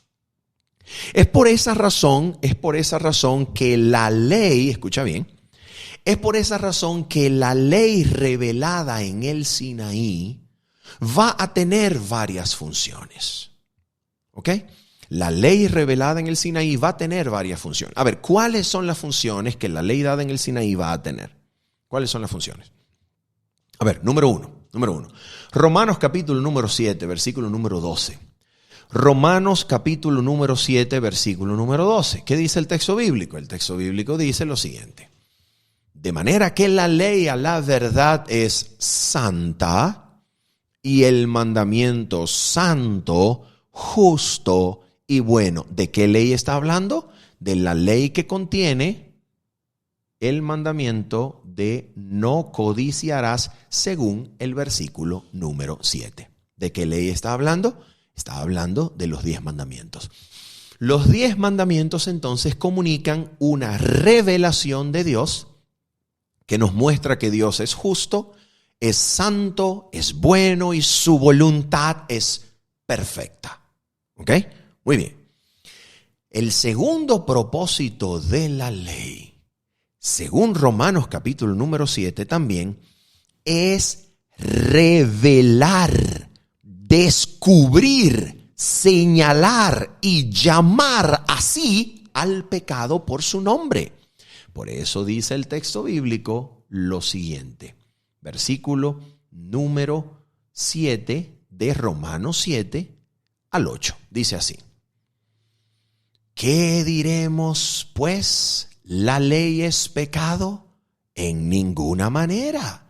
Es por esa razón que la ley, escucha bien, es por esa razón que la ley revelada en el Sinaí va a tener varias funciones. ¿Ok? La ley revelada en el Sinaí va a tener varias funciones. A ver, ¿cuáles son las funciones que la ley dada en el Sinaí va a tener? ¿Cuáles son las funciones? A ver, número 1. Número 1. Romanos capítulo número 7, versículo número 12. Romanos capítulo número 7, versículo número 12. ¿Qué dice el texto bíblico? El texto bíblico dice lo siguiente. De manera que la ley a la verdad es santa y el mandamiento santo, justo y bueno. ¿De qué ley está hablando? De la ley que contiene el mandamiento de no codiciarás según el versículo número 7. ¿De qué ley está hablando? Está hablando de los 10 mandamientos. Los 10 mandamientos entonces comunican una revelación de Dios que nos muestra que Dios es justo, es santo, es bueno y su voluntad es perfecta. ¿Ok? Muy bien. El segundo propósito de la ley, según Romanos capítulo número 7 también, es revelar, descubrir, señalar y llamar así al pecado por su nombre. Por eso dice el texto bíblico lo siguiente. Versículo número 7 de Romanos 7 al 8. Dice así. ¿Qué diremos, pues? ¿La ley es pecado? En ninguna manera.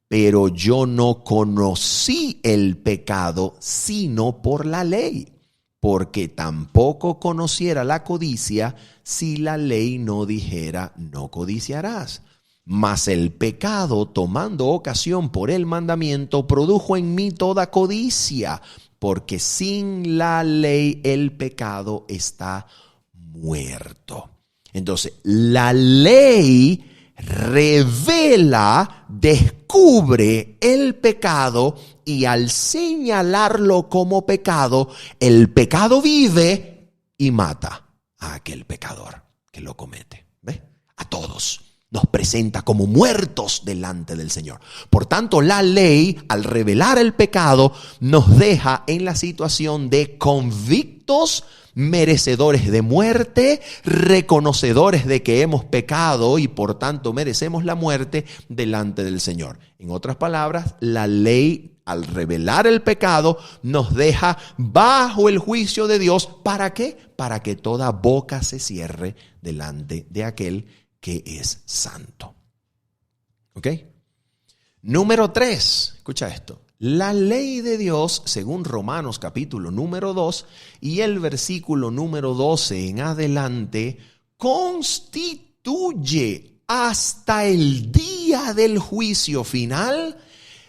Pero yo no conocí el pecado sino por la ley, porque tampoco conociera la codicia si la ley no dijera no codiciarás. Mas el pecado, tomando ocasión por el mandamiento, produjo en mí toda codicia, porque sin la ley el pecado está muerto. Entonces, la ley revela, descubre el pecado y al señalarlo como pecado, el pecado vive y mata a aquel pecador que lo comete. ¿Ve? A todos nos presenta como muertos delante del Señor. Por tanto, la ley, al revelar el pecado, nos deja en la situación de convictos, merecedores de muerte, reconocedores de que hemos pecado y por tanto merecemos la muerte delante del Señor. En otras palabras, la ley al revelar el pecado nos deja bajo el juicio de Dios. ¿Para qué? Para que toda boca se cierre delante de aquel que es santo. ¿Ok? Número 3, escucha esto. La ley de Dios, según Romanos capítulo número 2 y el versículo número 12 en adelante, constituye hasta el día del juicio final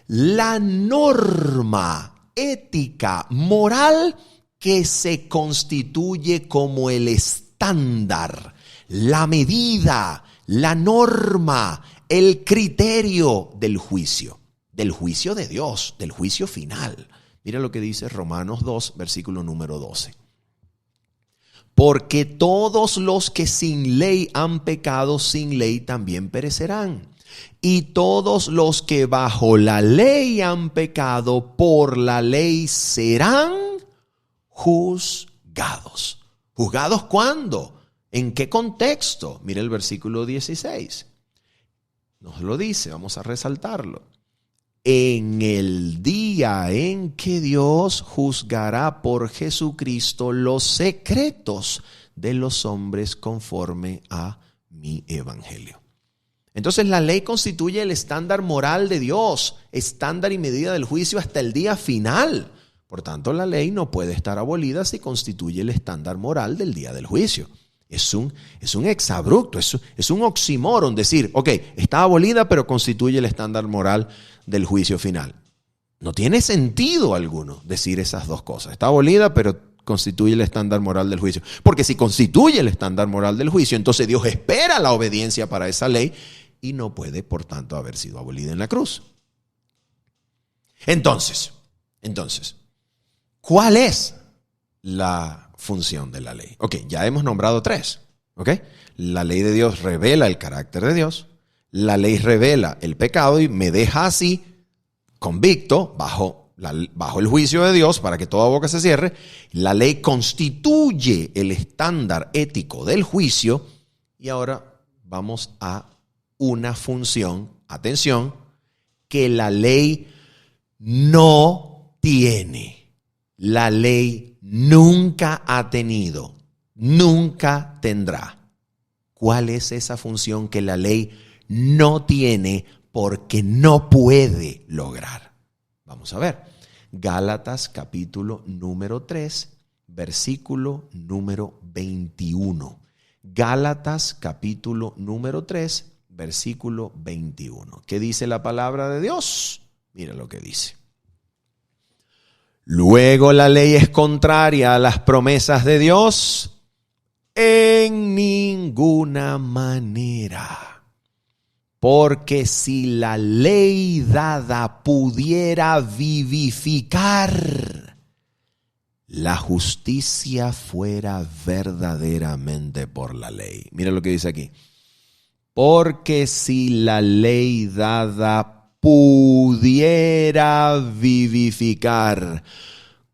la norma ética, moral que se constituye como el estándar, la medida, la norma, el criterio del juicio de Dios, del juicio final. Mira lo que dice Romanos 2, versículo número 12. Porque todos los que sin ley han pecado, sin ley también perecerán. Y todos los que bajo la ley han pecado, por la ley serán juzgados. ¿Juzgados cuándo? ¿En qué contexto? Mira el versículo 16. Nos lo dice, vamos a resaltarlo. En el día en que Dios juzgará por Jesucristo los secretos de los hombres conforme a mi evangelio. Entonces la ley constituye el estándar moral de Dios, estándar y medida del juicio hasta el día final. Por tanto, la ley no puede estar abolida si constituye el estándar moral del día del juicio. Es un exabrupto, es un oxímoron decir, ok, está abolida pero constituye el estándar moral del juicio final. No tiene sentido alguno decir esas dos cosas. Está abolida pero constituye el estándar moral del juicio. Porque si constituye el estándar moral del juicio, entonces Dios espera la obediencia para esa ley y no puede, por tanto, haber sido abolida en la cruz. Entonces, ¿cuál es la función de la ley? Ok, ya hemos nombrado 3. Ok, la ley de Dios revela el carácter de Dios. La ley revela el pecado y me deja así convicto bajo el juicio de Dios para que toda boca se cierre. La ley constituye el estándar ético del juicio. Y ahora vamos a una función, atención, que la ley no tiene. La ley nunca ha tenido, nunca tendrá. ¿Cuál es esa función que la ley no tiene porque no puede lograr? Vamos a ver. Gálatas capítulo número 3, versículo número 21. Gálatas capítulo número 3, versículo 21. ¿Qué dice la palabra de Dios? Mira lo que dice. Luego la ley es contraria a las promesas de Dios en ninguna manera. Porque si la ley dada pudiera vivificar, la justicia fuera verdaderamente por la ley. Mira lo que dice aquí. Porque si la ley dada pudiera vivificar,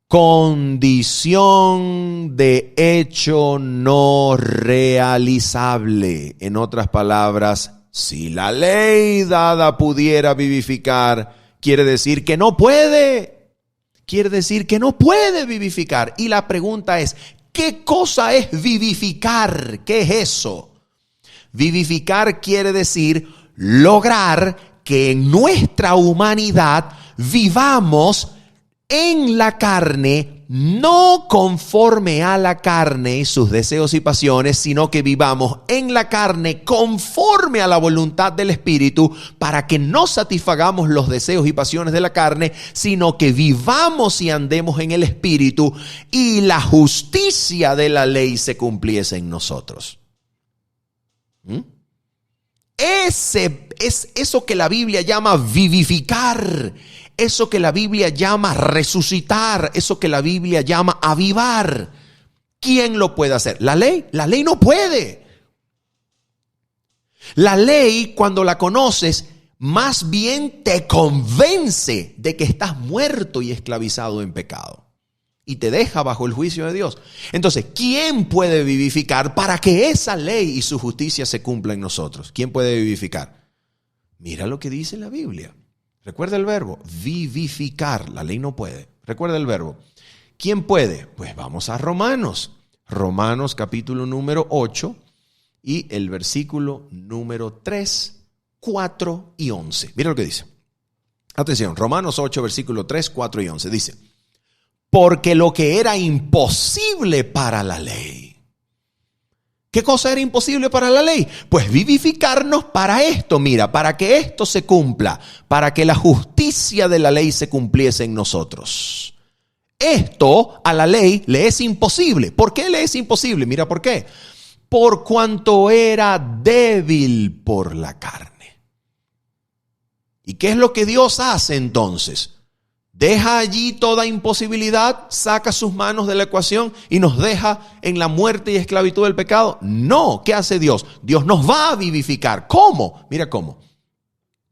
condición de hecho no realizable. En otras palabras, si la ley dada pudiera vivificar, quiere decir que no puede. Quiere decir que no puede vivificar. Y la pregunta es, ¿qué cosa es vivificar? ¿Qué es eso? Vivificar quiere decir lograr que en nuestra humanidad vivamos en la carne, no conforme a la carne y sus deseos y pasiones, sino que vivamos en la carne conforme a la voluntad del Espíritu, para que no satisfagamos los deseos y pasiones de la carne, sino que vivamos y andemos en el Espíritu y la justicia de la ley se cumpliese en nosotros. Ese es eso que la Biblia llama vivificar, eso que la Biblia llama resucitar, eso que la Biblia llama avivar. ¿Quién lo puede hacer? ¿La ley? La ley no puede. La ley, cuando la conoces, más bien te convence de que estás muerto y esclavizado en pecado. Y te deja bajo el juicio de Dios. Entonces, ¿quién puede vivificar para que esa ley y su justicia se cumpla en nosotros? ¿Quién puede vivificar? Mira lo que dice la Biblia. Recuerda el verbo, vivificar. La ley no puede. Recuerda el verbo. ¿Quién puede? Pues vamos a Romanos. Romanos capítulo número 8 y el versículo número 3, 4 y 11. Mira lo que dice. Atención, Romanos 8, versículo 3, 4 y 11. Dice: porque lo que era imposible para la ley. ¿Qué cosa era imposible para la ley? Pues vivificarnos para esto, mira, para que esto se cumpla, para que la justicia de la ley se cumpliese en nosotros. Esto a la ley le es imposible. ¿Por qué le es imposible? Mira por qué. Por cuanto era débil por la carne. ¿Y qué es lo que Dios hace entonces? Deja allí toda imposibilidad, saca sus manos de la ecuación y nos deja en la muerte y esclavitud del pecado. No, ¿qué hace Dios? Dios nos va a vivificar. ¿Cómo? Mira cómo.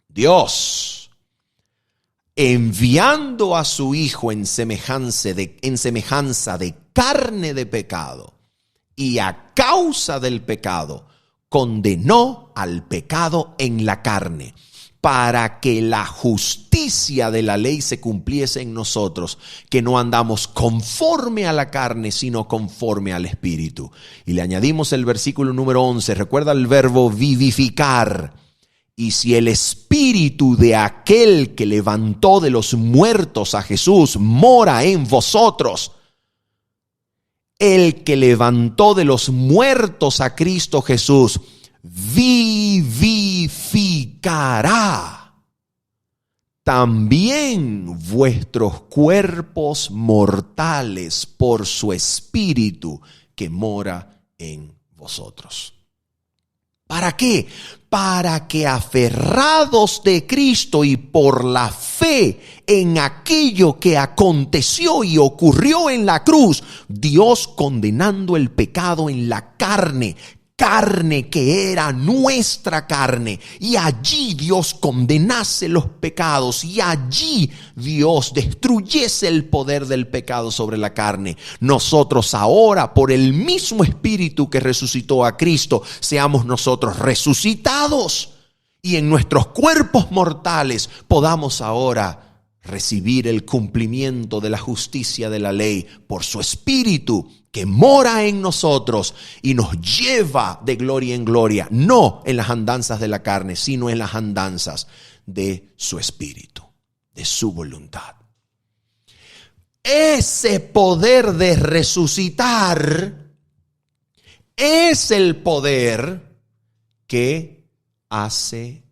Dios, enviando a su Hijo en semejanza de carne de pecado y a causa del pecado, condenó al pecado en la carne, para que la justicia de la ley se cumpliese en nosotros, que no andamos conforme a la carne, sino conforme al Espíritu. Y le añadimos el versículo número 11, recuerda el verbo vivificar. Y si el Espíritu de aquel que levantó de los muertos a Jesús mora en vosotros, el que levantó de los muertos a Cristo Jesús, vivificará también vuestros cuerpos mortales por su Espíritu que mora en vosotros. ¿Para qué? Para que aferrados de Cristo y por la fe en aquello que aconteció y ocurrió en la cruz, Dios condenando el pecado en la carne que era nuestra carne, y allí Dios condenase los pecados y allí Dios destruyese el poder del pecado sobre la carne. Nosotros ahora, por el mismo Espíritu que resucitó a Cristo, seamos nosotros resucitados y en nuestros cuerpos mortales podamos ahora recibir el cumplimiento de la justicia de la ley por su Espíritu que mora en nosotros y nos lleva de gloria en gloria, no en las andanzas de la carne, sino en las andanzas de su Espíritu, de su voluntad. Ese poder de resucitar es el poder que hace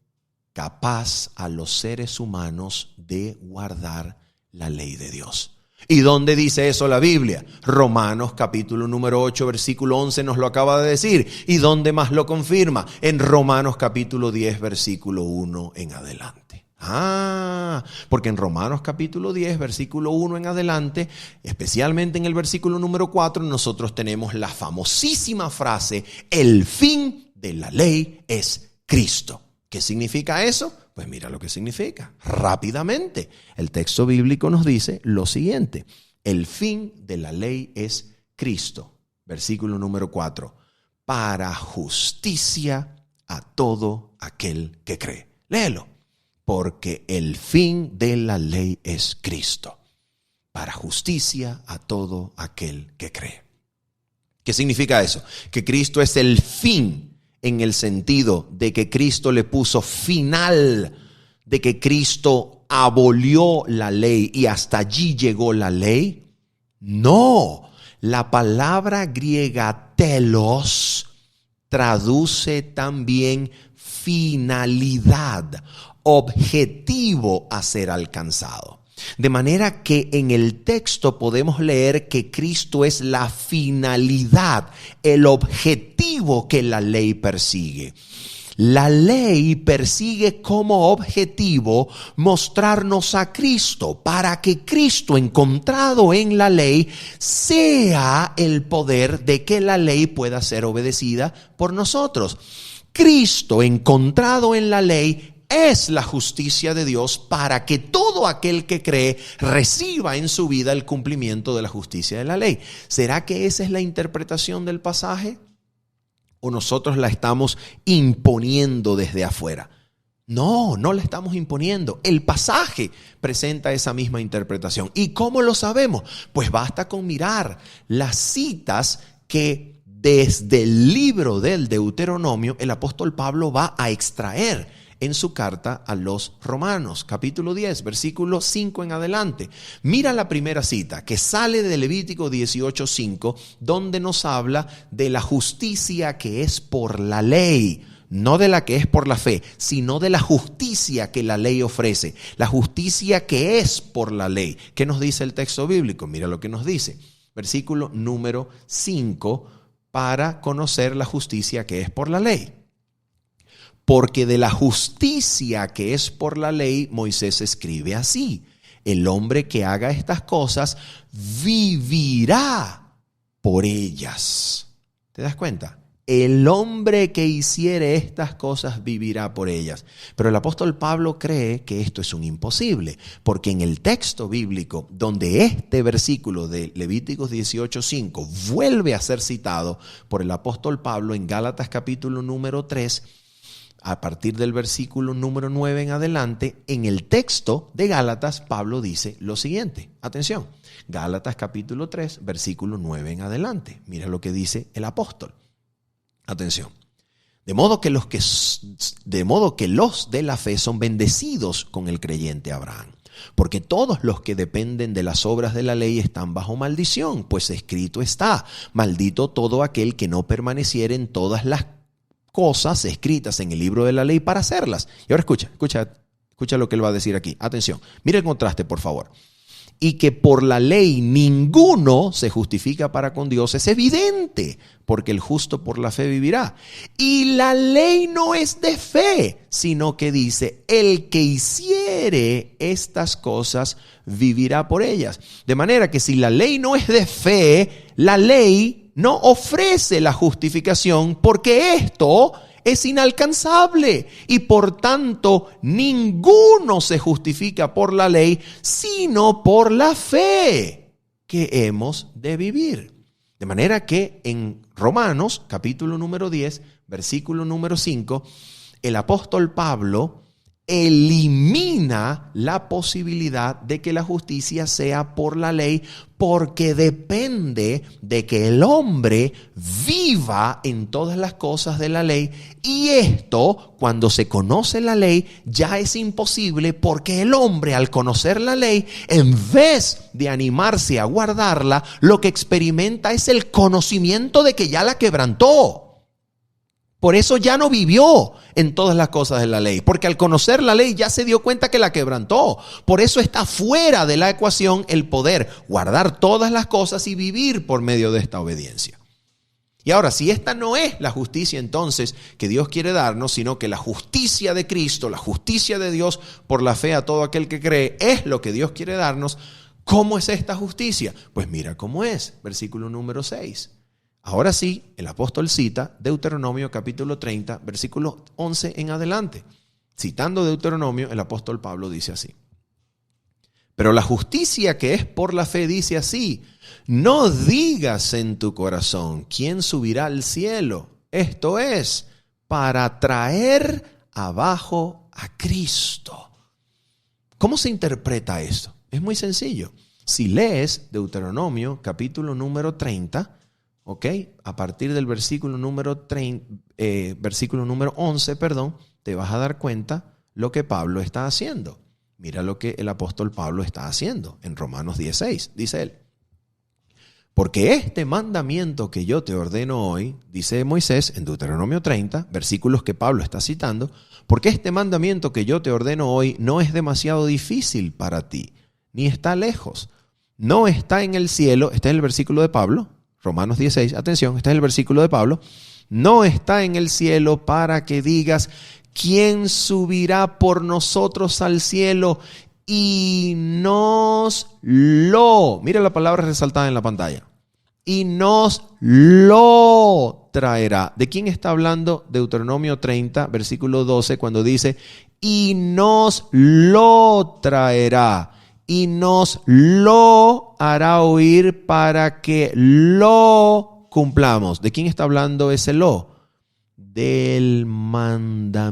capaz a los seres humanos de guardar la ley de Dios. ¿Y dónde dice eso la Biblia? Romanos capítulo número 8, versículo 11 nos lo acaba de decir. ¿Y dónde más lo confirma? En Romanos capítulo 10, versículo 1 en adelante. Porque en Romanos capítulo 10, versículo 1 en adelante, especialmente en el versículo número 4, nosotros tenemos la famosísima frase: el fin de la ley es Cristo. ¿Qué significa eso? Pues mira lo que significa. Rápidamente, el texto bíblico nos dice lo siguiente: el fin de la ley es Cristo. Versículo número 4. Para justicia a todo aquel que cree. Léelo. Porque el fin de la ley es Cristo. Para justicia a todo aquel que cree. ¿Qué significa eso? Que Cristo es el fin, en el sentido de que Cristo le puso final, de que Cristo abolió la ley y hasta allí llegó la ley. No, la palabra griega telos traduce también finalidad, objetivo a ser alcanzado. De manera que en el texto podemos leer que Cristo es la finalidad, el objetivo que la ley persigue. La ley persigue como objetivo mostrarnos a Cristo, para que Cristo, encontrado en la ley, sea el poder de que la ley pueda ser obedecida por nosotros. Cristo, encontrado en la ley, es la justicia de Dios para que todo aquel que cree reciba en su vida el cumplimiento de la justicia de la ley. ¿Será que esa es la interpretación del pasaje? ¿O nosotros la estamos imponiendo desde afuera? No, no la estamos imponiendo. El pasaje presenta esa misma interpretación. ¿Y cómo lo sabemos? Pues basta con mirar las citas que desde el libro del Deuteronomio el apóstol Pablo va a extraer en su carta a los Romanos, capítulo 10, versículo 5 en adelante. Mira la primera cita que sale de Levítico 18:5, donde nos habla de la justicia que es por la ley, no de la que es por la fe, sino de la justicia que la ley ofrece, la justicia que es por la ley. ¿Qué nos dice el texto bíblico? Mira lo que nos dice. Versículo número 5, para conocer la justicia que es por la ley. Porque de la justicia que es por la ley, Moisés escribe así: el hombre que haga estas cosas vivirá por ellas. ¿Te das cuenta? El hombre que hiciere estas cosas vivirá por ellas. Pero el apóstol Pablo cree que esto es un imposible, porque en el texto bíblico, donde este versículo de Levíticos 18:5 vuelve a ser citado por el apóstol Pablo en Gálatas capítulo número 3, a partir del versículo número 9 en adelante, en el texto de Gálatas, Pablo dice lo siguiente. Atención, Gálatas capítulo 3, versículo 9 en adelante. Mira lo que dice el apóstol. Atención. De modo que los de la fe son bendecidos con el creyente Abraham. Porque todos los que dependen de las obras de la ley están bajo maldición, pues escrito está: maldito todo aquel que no permaneciere en todas las cosas escritas en el libro de la ley para hacerlas. Y ahora escucha lo que él va a decir aquí. Atención, mira el contraste, por favor. Y que por la ley ninguno se justifica para con Dios es evidente, porque el justo por la fe vivirá. Y la ley no es de fe, sino que dice: el que hiciere estas cosas vivirá por ellas. De manera que si la ley no es de fe, la ley no ofrece la justificación, porque esto es inalcanzable y por tanto ninguno se justifica por la ley, sino por la fe que hemos de vivir. De manera que en Romanos capítulo número 10, versículo número 5, el apóstol Pablo elimina la posibilidad de que la justicia sea por la ley, porque depende de que el hombre viva en todas las cosas de la ley, y esto, cuando se conoce la ley, ya es imposible, porque el hombre, al conocer la ley, en vez de animarse a guardarla, lo que experimenta es el conocimiento de que ya la quebrantó. Por eso ya no vivió en todas las cosas de la ley, porque al conocer la ley ya se dio cuenta que la quebrantó. Por eso está fuera de la ecuación el poder guardar todas las cosas y vivir por medio de esta obediencia. Y ahora, si esta no es la justicia entonces que Dios quiere darnos, sino que la justicia de Cristo, la justicia de Dios por la fe a todo aquel que cree, es lo que Dios quiere darnos, ¿cómo es esta justicia? Pues mira cómo es, versículo número 6. Ahora sí, el apóstol cita Deuteronomio capítulo 30, versículo 11 en adelante. Citando Deuteronomio, el apóstol Pablo dice así: pero la justicia que es por la fe dice así: no digas en tu corazón, ¿quién subirá al cielo? Esto es, para traer abajo a Cristo. ¿Cómo se interpreta esto? Es muy sencillo. Si lees Deuteronomio capítulo número 30, ¿ok? A partir del versículo número 11, te vas a dar cuenta lo que Pablo está haciendo. Mira lo que el apóstol Pablo está haciendo en Romanos 16. Dice él: porque este mandamiento que yo te ordeno hoy, dice Moisés en Deuteronomio 30, versículos que Pablo está citando, porque este mandamiento que yo te ordeno hoy no es demasiado difícil para ti, ni está lejos. No está en el cielo, está en el versículo de Pablo, Romanos 16, atención, este es el versículo de Pablo. No está en el cielo para que digas, ¿quién subirá por nosotros al cielo y nos lo? Mira la palabra resaltada en la pantalla. Y nos lo traerá. ¿De quién está hablando Deuteronomio 30, versículo 12, cuando dice, y nos lo traerá? Y nos lo hará oír para que lo cumplamos. ¿De quién está hablando ese lo? Del mandamiento.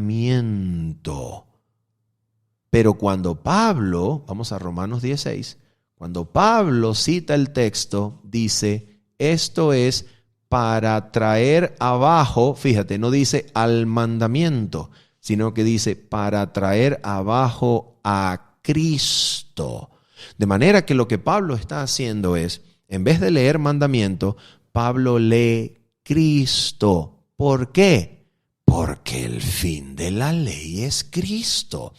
Pero cuando Pablo, vamos a Romanos 16, cuando Pablo cita el texto, dice, esto es para traer abajo, fíjate, no dice al mandamiento, sino que dice para traer abajo a Cristo. De manera que lo que Pablo está haciendo es, en vez de leer mandamiento, Pablo lee Cristo. ¿Por qué? Porque el fin de la ley es Cristo.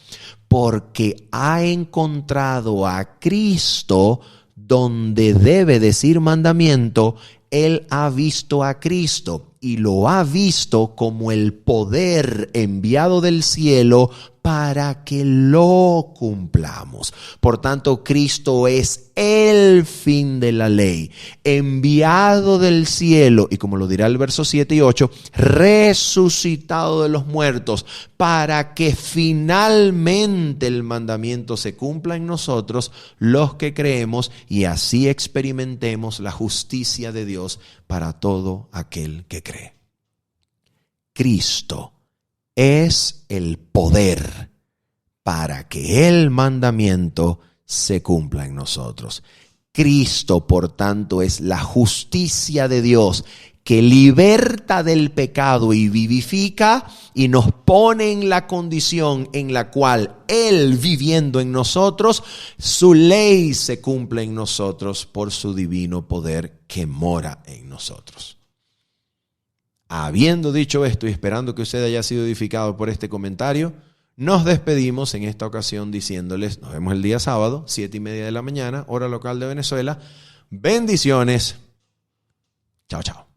Porque ha encontrado a Cristo donde debe decir mandamiento. Él ha visto a Cristo y lo ha visto como el poder enviado del cielo para que lo cumplamos. Por tanto, Cristo es el fin de la ley, enviado del cielo, y como lo dirá el verso 7 y 8, resucitado de los muertos, para que finalmente el mandamiento se cumpla en nosotros, los que creemos, y así experimentemos la justicia de Dios para todo aquel que cree. Cristo es el poder para que el mandamiento se cumpla en nosotros. Cristo, por tanto, es la justicia de Dios que liberta del pecado y vivifica y nos pone en la condición en la cual Él, viviendo en nosotros, su ley se cumple en nosotros por su divino poder que mora en nosotros. Habiendo dicho esto y esperando que usted haya sido edificado por este comentario, nos despedimos en esta ocasión diciéndoles, nos vemos el día sábado, 7:30 de la mañana, hora local de Venezuela. Bendiciones. Chao, chao.